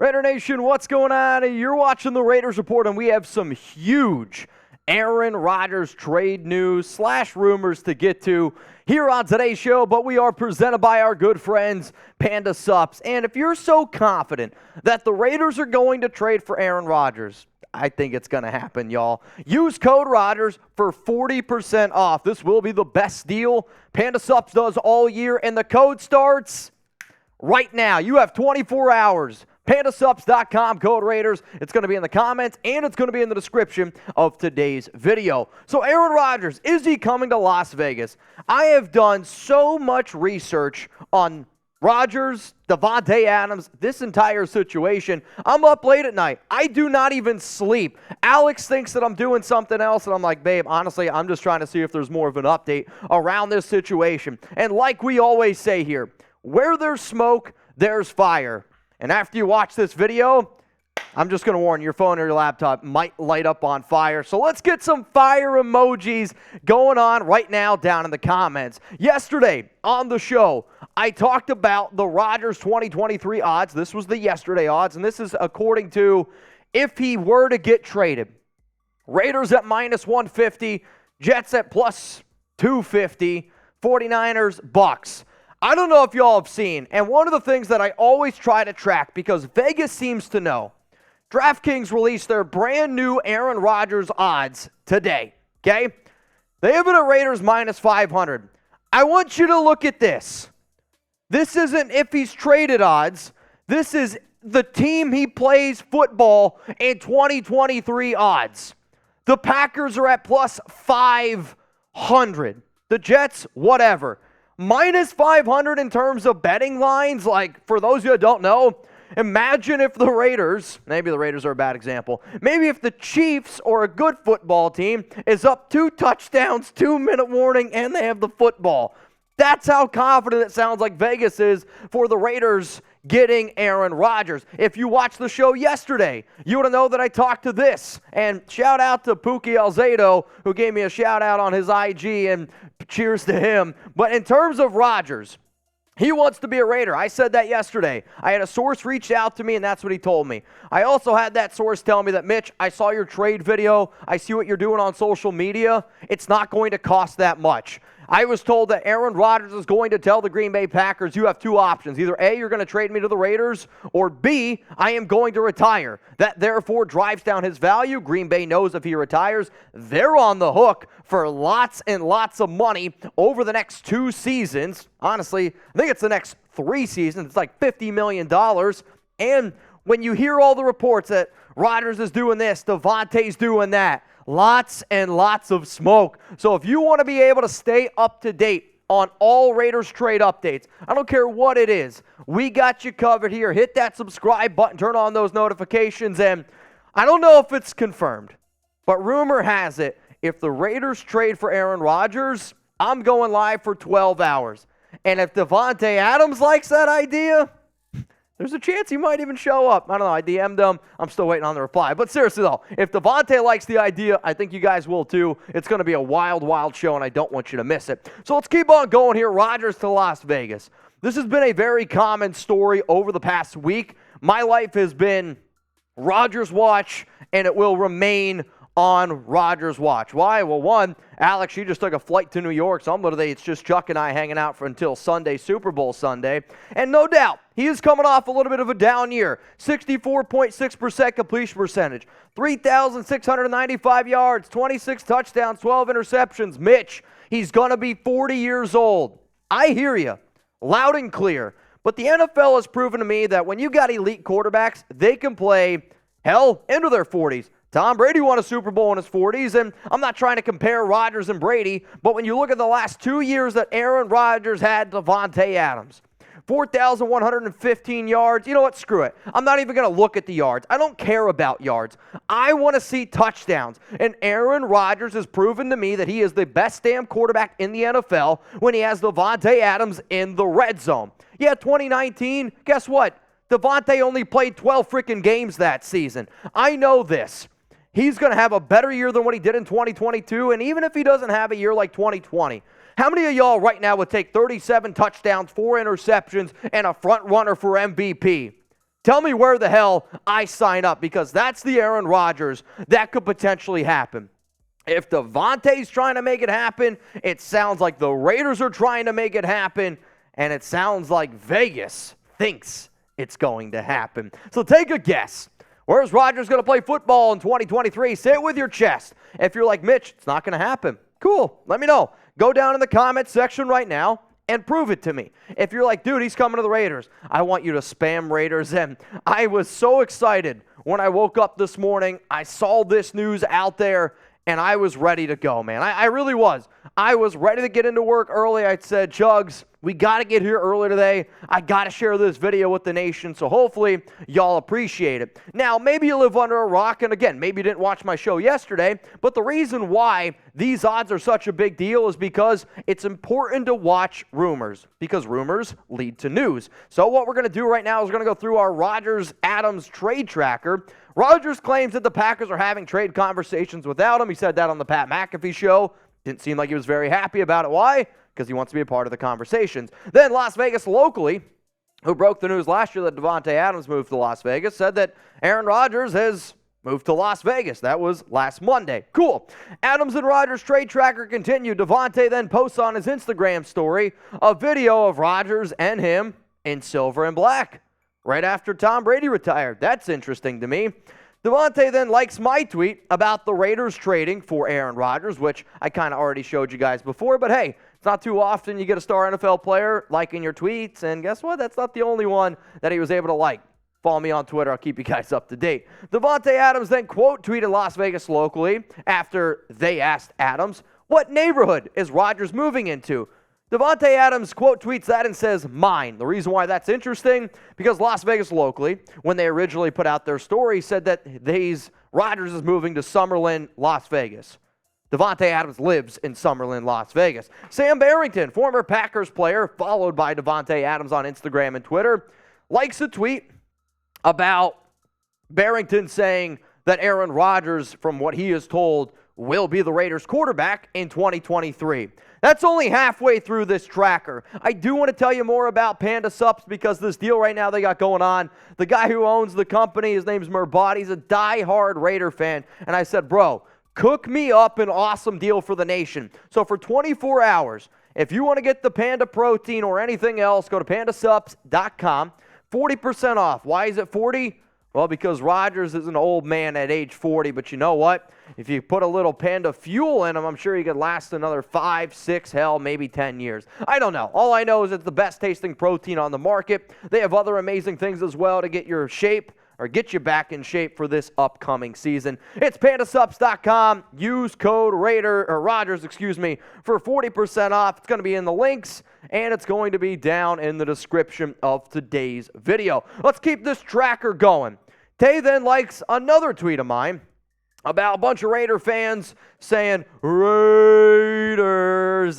Raider Nation, what's going on? You're watching the Raiders Report, and we have some huge Aaron Rodgers trade news / rumors to get to here on today's show, but we are presented by our good friends, Panda Sups. And if you're so confident that the Raiders are going to trade for Aaron Rodgers, I think it's going to happen, y'all. Use code Rodgers for 40% off. This will be the best deal Panda Sups does all year, and the code starts right now. You have 24 hours. PandaSups.com, code Raiders. It's going to be in the comments, and it's going to be in the description of today's video. So Aaron Rodgers, is he coming to Las Vegas? I have done so much research on Rodgers, Davante Adams, this entire situation. I'm up late at night. I do not even sleep. Alex thinks that I'm doing something else, and I'm like, babe, honestly, I'm just trying to see if there's more of an update around this situation. And like we always say here, where there's smoke, there's fire. And after you watch this video, I'm just going to warn you, your phone or your laptop might light up on fire. So let's get some fire emojis going on right now down in the comments. Yesterday on the show, I talked about the Rodgers 2023 odds. This was the yesterday odds, and this is according to if he were to get traded. Raiders at -150, Jets at +250, 49ers, Bucks. I don't know if y'all have seen, and one of the things that I always try to track because Vegas seems to know, DraftKings released their brand new Aaron Rodgers odds today, okay? They have it at Raiders -500. I want you to look at this. This isn't if he's traded odds. This is the team he plays football in 2023 odds. The Packers are at +500. The Jets, whatever. -500 in terms of betting lines. Like, for those of you who don't know, imagine if the Raiders, maybe the Raiders are a bad example, maybe if the Chiefs or a good football team is up 2 touchdowns, 2-minute warning, and they have the football. That's how confident it sounds like Vegas is for the Raiders getting Aaron Rodgers. If you watched the show yesterday, you would know that I talked to this. And shout out to Pookie Alzado, who gave me a shout out on his IG, and cheers to him. But in terms of Rodgers, he wants to be a Raider. I said that yesterday. I had a source reach out to me, and that's what he told me. I also had that source tell me that, Mitch, I saw your trade video. I see what you're doing on social media. It's not going to cost that much. I was told that Aaron Rodgers is going to tell the Green Bay Packers, you have 2 options. Either A, you're going to trade me to the Raiders, or B, I am going to retire. That therefore drives down his value. Green Bay knows if he retires, they're on the hook for lots and lots of money over the next 2 seasons. Honestly, I think it's the next 3 seasons. It's like $50 million. And when you hear all the reports that Rodgers is doing this, Davante's doing that, lots and lots of smoke. So if you want to be able to stay up to date on all Raiders trade updates, I don't care what it is, we got you covered here. Hit that subscribe button, turn on those notifications, and I don't know if it's confirmed, but rumor has it, if the Raiders trade for Aaron Rodgers, I'm going live for 12 hours. And if Davante Adams likes that idea, there's a chance he might even show up. I don't know. I DM'd him. I'm still waiting on the reply. But seriously, though, if Davante likes the idea, I think you guys will too. It's going to be a wild, wild show, and I don't want you to miss it. So let's keep on going here. Rodgers to Las Vegas. This has been a very common story over the past week. My life has been Rodgers watch, and it will remain on Rodgers watch. Why? Well, one, Alex, she just took a flight to New York, so it's just Chuck and I hanging out until Sunday, Super Bowl Sunday. And no doubt, he is coming off a little bit of a down year. 64.6% completion percentage, 3,695 yards, 26 touchdowns, 12 interceptions. Mitch, he's going to be 40 years old. I hear you, loud and clear. But the NFL has proven to me that when you got elite quarterbacks, they can play, hell, into their 40s. Tom Brady won a Super Bowl in his 40s, and I'm not trying to compare Rodgers and Brady, but when you look at the last 2 years that Aaron Rodgers had Davante Adams, 4,115 yards. You know what? Screw it. I'm not even going to look at the yards. I don't care about yards. I want to see touchdowns. And Aaron Rodgers has proven to me that he is the best damn quarterback in the NFL when he has Davante Adams in the red zone. Yeah, 2019, guess what? Davante only played 12 freaking games that season. I know this. He's going to have a better year than what he did in 2022, and even if he doesn't have a year like 2020, how many of y'all right now would take 37 touchdowns, 4 interceptions, and a front runner for MVP? Tell me where the hell I sign up, because that's the Aaron Rodgers that could potentially happen. If Davante's trying to make it happen, it sounds like the Raiders are trying to make it happen, and it sounds like Vegas thinks it's going to happen. So take a guess. Where's Rodgers going to play football in 2023? Say it with your chest. If you're like, Mitch, it's not going to happen. Cool. Let me know. Go down in the comments section right now and prove it to me. If you're like, dude, he's coming to the Raiders, I want you to spam Raiders. And I was so excited when I woke up this morning. I saw this news out there, and I was ready to go, man. I really was. I was ready to get into work early. I said, Chugs, we got to get here early today. I got to share this video with the nation, so hopefully y'all appreciate it. Now, maybe you live under a rock, and again, maybe you didn't watch my show yesterday, but the reason why these odds are such a big deal is because it's important to watch rumors, because rumors lead to news. So what we're going to do right now is we're going to go through our Rodgers Adams trade tracker. Rodgers claims that the Packers are having trade conversations without him. He said that on the Pat McAfee show. Didn't seem like he was very happy about it. Why? Because he wants to be a part of the conversations. Then Las Vegas locally, who broke the news last year that Davante Adams moved to Las Vegas, said that Aaron Rodgers has moved to Las Vegas. That was last Monday. Cool. Adams and Rodgers trade tracker continued. Davante then posts on his Instagram story a video of Rodgers and him in silver and black right after Tom Brady retired. That's interesting to me. Davante then likes my tweet about the Raiders trading for Aaron Rodgers, which I kind of already showed you guys before. But hey, it's not too often you get a star NFL player liking your tweets. And guess what? That's not the only one that he was able to like. Follow me on Twitter. I'll keep you guys up to date. Davante Adams then quote tweeted Las Vegas locally after they asked Adams, what neighborhood is Rodgers moving into? Davante Adams quote tweets that and says, mine. The reason why that's interesting, because Las Vegas locally, when they originally put out their story, said that Rodgers is moving to Summerlin, Las Vegas. Davante Adams lives in Summerlin, Las Vegas. Sam Barington, former Packers player, followed by Davante Adams on Instagram and Twitter, likes a tweet about Barington saying that Aaron Rodgers, from what he is told, will be the Raiders quarterback in 2023. That's only halfway through this tracker. I do want to tell you more about Panda Sups because this deal right now they got going on, the guy who owns the company, his name's Murbad, he's a diehard Raider fan. And I said, bro, cook me up an awesome deal for the nation. So for 24 hours, if you want to get the Panda protein or anything else, go to pandasups.com. 40% off. Why is it 40? Well, because Rodgers is an old man at age 40, but you know what? If you put a little Panda fuel in him, I'm sure he could last another 5, 6, hell, maybe 10 years. I don't know. All I know is it's the best tasting protein on the market. They have other amazing things as well to get your shape or get you back in shape for this upcoming season. It's pandasups.com. Use code Rodgers, for 40% off. It's going to be in the links, and it's going to be down in the description of today's video. Let's keep this tracker going. Tay then likes another tweet of mine about a bunch of Raider fans saying, Raiders,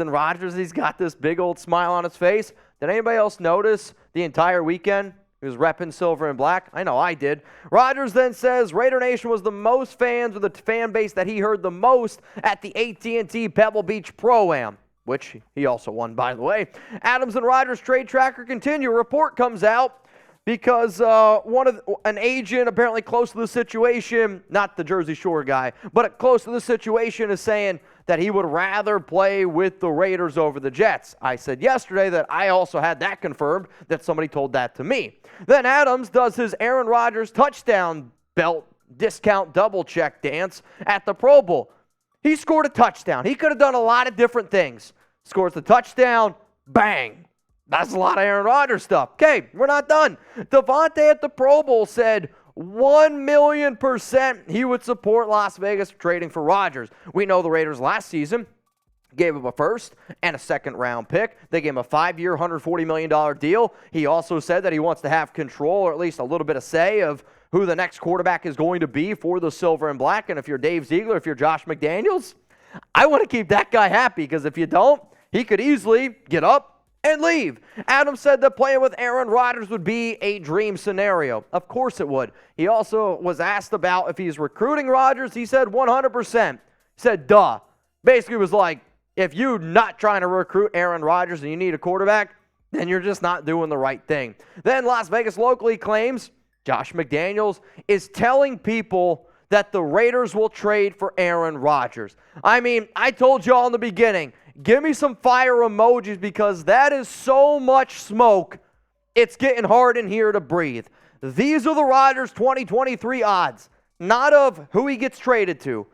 and Rodgers, he's got this big old smile on his face. Did anybody else notice the entire weekend he was repping silver and black? I know I did. Rodgers then says Raider Nation was the most fans, or the fan base that he heard the most at the AT&T Pebble Beach Pro-Am, which he also won, by the way. Adams and Rodgers trade tracker continue. A report comes out because an agent apparently close to the situation, not the Jersey Shore guy, but close to the situation, is saying that he would rather play with the Raiders over the Jets. I said yesterday that I also had that confirmed, that somebody told that to me. Then Adams does his Aaron Rodgers touchdown belt discount double check dance at the Pro Bowl. He scored a touchdown. He could have done a lot of different things. Scores the touchdown, bang. That's a lot of Aaron Rodgers stuff. Okay, we're not done. Davante at the Pro Bowl said 1,000,000% he would support Las Vegas trading for Rodgers. We know the Raiders last season gave him a first and a second-round pick. They gave him a 5-year, $140 million deal. He also said that he wants to have control, or at least a little bit of say, of who the next quarterback is going to be for the silver and black. And if you're Dave Ziegler, if you're Josh McDaniels, I want to keep that guy happy, because if you don't, he could easily get up and leave. Adams said that playing with Aaron Rodgers would be a dream scenario. Of course it would. He also was asked about if he's recruiting Rodgers. He said 100%. He said, duh. Basically was like, if you're not trying to recruit Aaron Rodgers and you need a quarterback, then you're just not doing the right thing. Then Las Vegas locally claims Josh McDaniels is telling people that the Raiders will trade for Aaron Rodgers. I mean, I told y'all in the beginning, give me some fire emojis because that is so much smoke, it's getting hard in here to breathe. These are the Rodgers 2023 odds, not of who he gets traded to,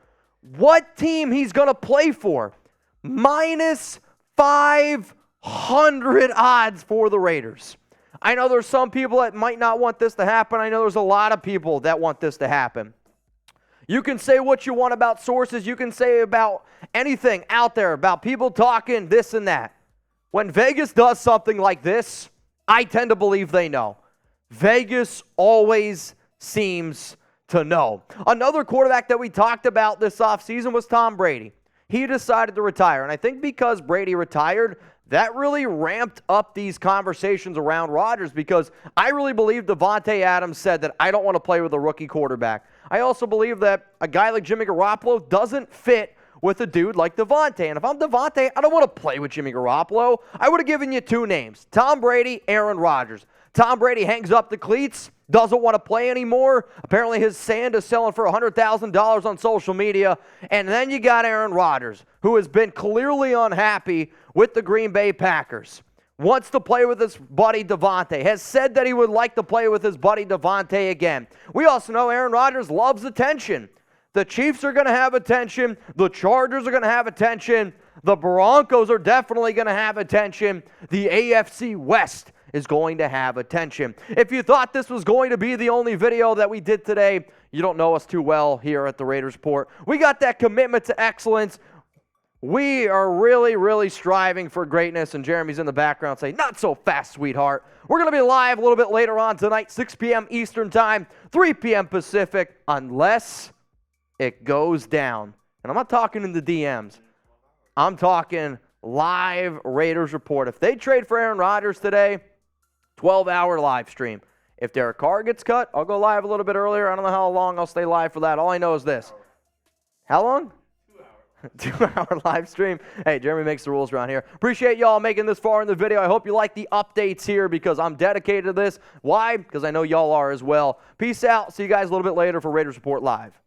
what team he's going to play for. Minus 500 odds for the Raiders. I know there's some people that might not want this to happen. I know there's a lot of people that want this to happen. You can say what you want about sources. You can say about anything out there, about people talking this and that. When Vegas does something like this, I tend to believe they know. Vegas always seems to know. Another quarterback that we talked about this offseason was Tom Brady. He decided to retire, and I think because Brady retired, that really ramped up these conversations around Rodgers because I really believe Davante Adams said that I don't want to play with a rookie quarterback. I also believe that a guy like Jimmy Garoppolo doesn't fit with a dude like Davante. And if I'm Davante, I don't want to play with Jimmy Garoppolo. I would have given you two names, Tom Brady, Aaron Rodgers. Tom Brady hangs up the cleats, doesn't want to play anymore. Apparently his sand is selling for $100,000 on social media. And then you got Aaron Rodgers, who has been clearly unhappy with the Green Bay Packers. Wants to play with his buddy Davante. Has said that he would like to play with his buddy Davante again. We also know Aaron Rodgers loves attention. The Chiefs are going to have attention. The Chargers are going to have attention. The Broncos are definitely going to have attention. The AFC West is going to have attention. If you thought this was going to be the only video that we did today, you don't know us too well here at the Raiders Report. We got that commitment to excellence. We are really, really striving for greatness, and Jeremy's in the background saying, not so fast, sweetheart. We're going to be live a little bit later on tonight, 6 p.m. Eastern Time, 3 p.m. Pacific, unless it goes down. And I'm not talking in the DMs. I'm talking live Raiders Report. If they trade for Aaron Rodgers today, 12-hour live stream. If Derek Carr gets cut, I'll go live a little bit earlier. I don't know how long I'll stay live for that. All I know is this. How long? 2-hour live stream. Hey, Jeremy makes the rules around here. Appreciate y'all making this far in the video. I hope you like the updates here because I'm dedicated to this. Why? Because I know y'all are as well. Peace out. See you guys a little bit later for Raiders Report Live.